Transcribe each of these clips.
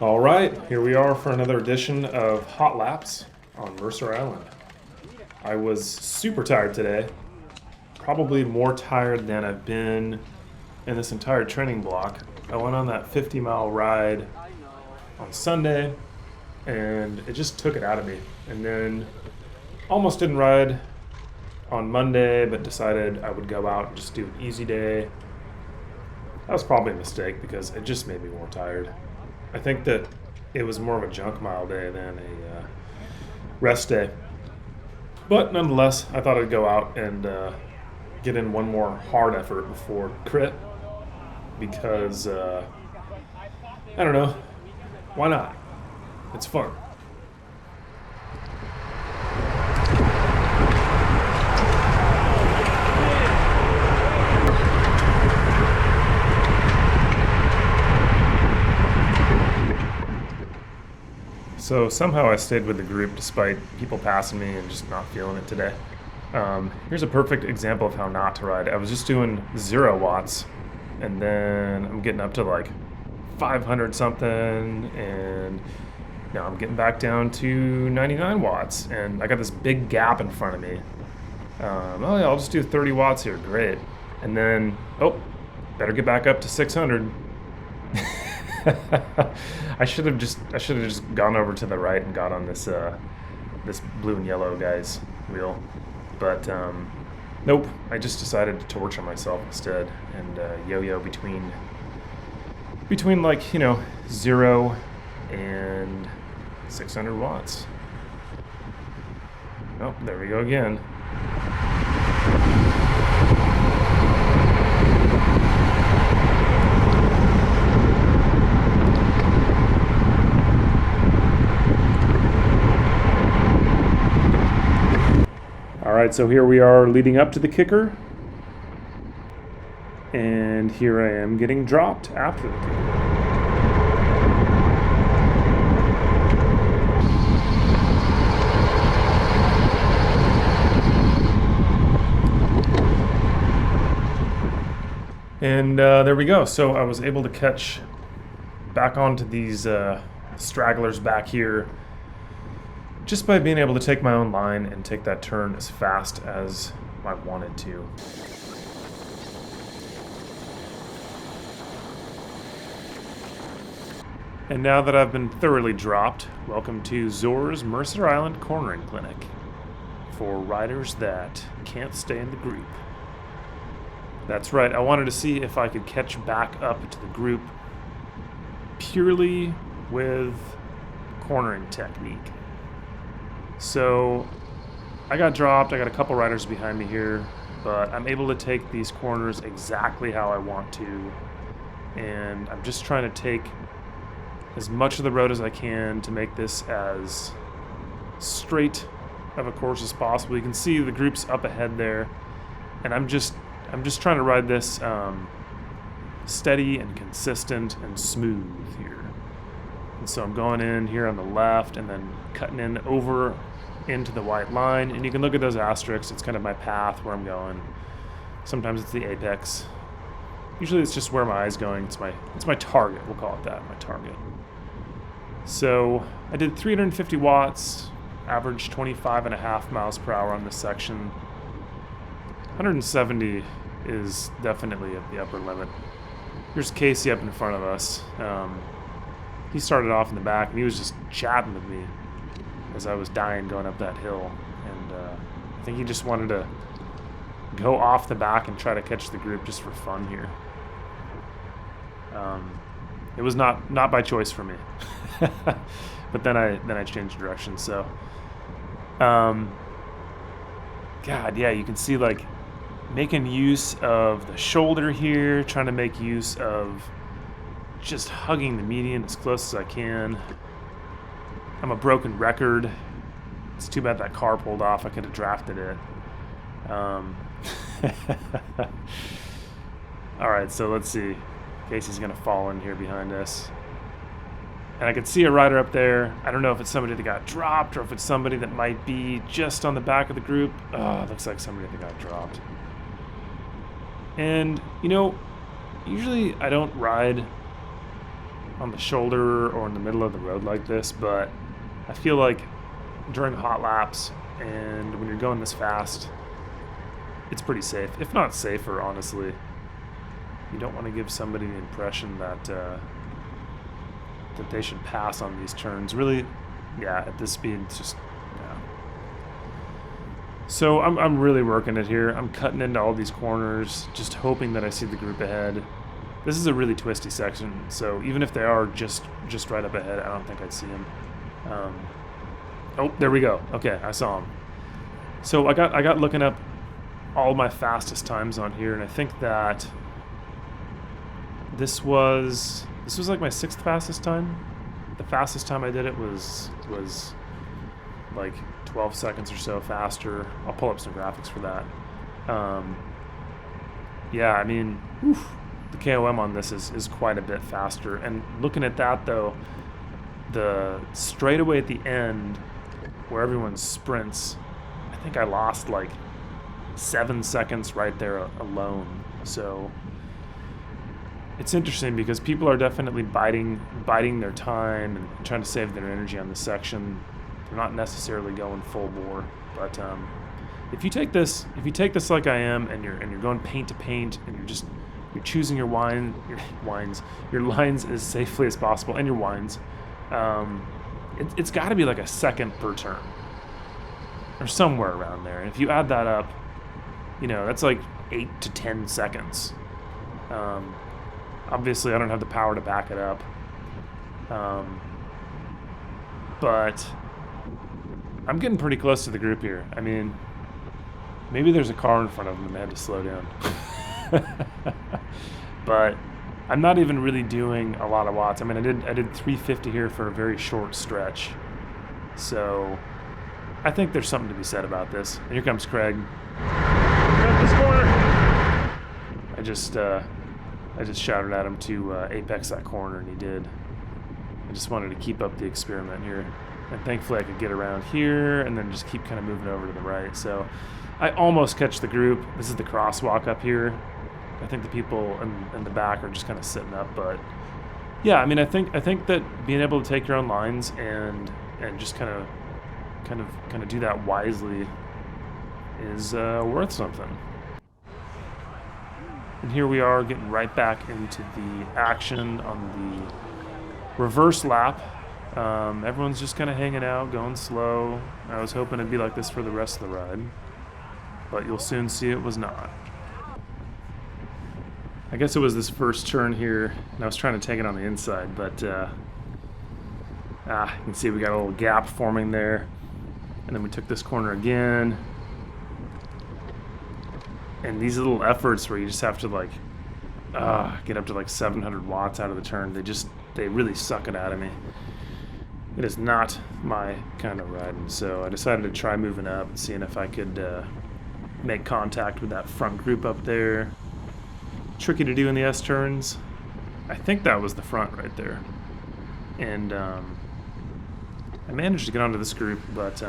All right, here we are for another edition of Hot Laps on Mercer Island. I was super tired today, probably more tired than I've been in this entire training block. I went on that 50-mile ride on Sunday, and it just took it out of me. And then almost didn't ride on Monday, but decided I would go out and just do an easy day. That was probably a mistake because it just made me more tired. I think that it was more of a junk mile day than a rest day. But nonetheless, I thought I'd go out and get in one more hard effort before crit because, I don't know, why not? It's fun. So somehow I stayed with the group despite people passing me and just not feeling it today. Here's a perfect example of how not to ride. I was just doing 0 watts, and then I'm getting up to like 500 something, and now I'm getting back down to 99 watts, and I got this big gap in front of me. Oh yeah, I'll just do 30 watts here, great. And then, better get back up to 600. I should have just gone over to the right and got on this this blue and yellow guy's wheel, but nope. I just decided to torture myself instead and yo-yo between like 0 and 600 watts. Oh, there we go again. All right, so here we are leading up to the kicker, and here I am getting dropped after the kicker. And there we go. So I was able to catch back onto these stragglers back here just by being able to take my own line and take that turn as fast as I wanted to. And now that I've been thoroughly dropped, welcome to Zor's Mercer Island Cornering Clinic for riders that can't stay in the group. That's right, I wanted to see if I could catch back up to the group purely with cornering technique. So I got dropped, I got a couple riders behind me here, but I'm able to take these corners exactly how I want to, and I'm just trying to take as much of the road as I can to make this as straight of a course as possible. You can see the group's up ahead there, and I'm just trying to ride this steady and consistent and smooth here. And so I'm going in here on the left and then cutting in over into the white line, and you can look at those asterisks. It's kind of my path where I'm going. Sometimes it's the apex. Usually it's just where my eye's going. It's my target, we'll call it that, my target. So I did 350 watts, average 25.5 miles per hour on this section. 170 is definitely at the upper limit. Here's Casey up in front of us. He started off in the back, and he was just chatting with me as I was dying going up that hill. And I think he just wanted to go off the back and try to catch the group just for fun here. It was not by choice for me. But then I changed direction. So, God, yeah, you can see like making use of the shoulder here, trying to make use of just hugging the median as close as I can. I'm a broken record. It's too bad that car pulled off. I could have drafted it. All right, so let's see. Casey's gonna fall in here behind us. And I can see a rider up there. I don't know if it's somebody that got dropped or if it's somebody that might be just on the back of the group. Oh, it looks like somebody that got dropped. And, you know, usually I don't ride on the shoulder or in the middle of the road like this, but I feel like during hot laps and when you're going this fast, it's pretty safe, if not safer, honestly. You don't want to give somebody the impression that that they should pass on these turns. Really, yeah, at this speed, it's just, yeah. So I'm really working it here. I'm cutting into all these corners, just hoping that I see the group ahead. This is a really twisty section, so even if they are just right up ahead, I don't think I'd see them. Oh, there we go. Okay, I saw him. So I got looking up all my fastest times on here, and I think that this was like my 6th fastest time. The fastest time I did it was like 12 seconds or so faster. I'll pull up some graphics for that. Yeah, I mean, the KOM on this is quite a bit faster. And looking at that though, the straightaway at the end where everyone sprints, I think I lost like 7 seconds right there alone. So it's interesting because people are definitely biding their time and trying to save their energy on this section. They're not necessarily going full bore, but if you take this like I am, and you're going paint to paint, and you're choosing your lines as safely as possible, and your wines, it's got to be like a second per turn or somewhere around there. And if you add that up, you know, that's like 8 to 10 seconds. Obviously, I don't have the power to back it up, but I'm getting pretty close to the group here. I mean, maybe there's a car in front of them and they had to slow down. But I'm not even really doing a lot of watts. I mean, I did 350 here for a very short stretch. So I think there's something to be said about this. And here comes Craig. Got this corner. I just shouted at him to apex that corner, and he did. I just wanted to keep up the experiment here. And thankfully I could get around here and then just keep kind of moving over to the right. So I almost catch the group. This is the crosswalk up here. I think the people in the back are just kind of sitting up, but yeah, I mean, I think that being able to take your own lines and just kind of do that wisely is worth something. And here we are getting right back into the action on the reverse lap. Everyone's just kind of hanging out, going slow. I was hoping it'd be like this for the rest of the ride, but you'll soon see it was not. I guess it was this first turn here, and I was trying to take it on the inside, but you can see we got a little gap forming there, and then we took this corner again. And these little efforts where you just have to like get up to like 700 watts out of the turn, they really suck it out of me. It is not my kind of riding, so I decided to try moving up and seeing if I could make contact with that front group up there. Tricky to do in the S turns. I think that was the front right there. And I managed to get onto this group, but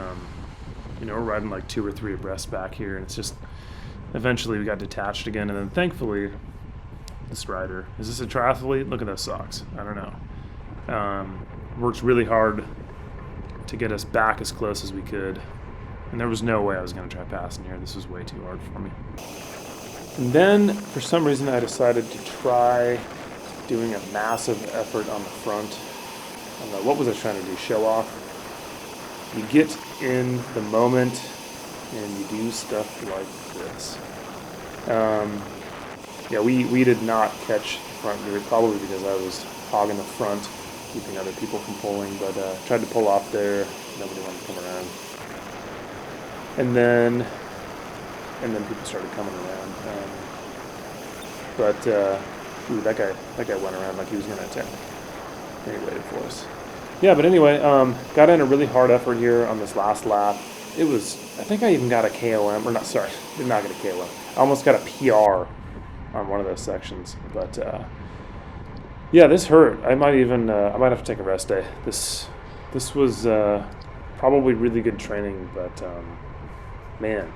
you know, we're riding like 2 or 3 abreast back here, and it's just eventually we got detached again, and then thankfully this rider, is this a triathlete? Look at those socks. I don't know. Worked really hard to get us back as close as we could, and there was no way I was going to try passing here. This was way too hard for me. And then for some reason I decided to try doing a massive effort on the front. I don't know, what was I trying to do? Show off? You get in the moment and you do stuff like this. Yeah, we did not catch the front group, probably because I was hogging the front, keeping other people from pulling, but tried to pull off there. Nobody wanted to come around. And then people started coming around. Ooh, that guy went around like he was going to attack. And he waited for us. Yeah, but anyway, got in a really hard effort here on this last lap. It was, I think I even got a KOM, or not, sorry, did not get a KOM. I almost got a PR on one of those sections, but yeah, this hurt. I might have to take a rest day. This was probably really good training, but man,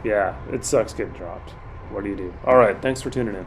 yeah, it sucks getting dropped. What do you do? All right, thanks for tuning in.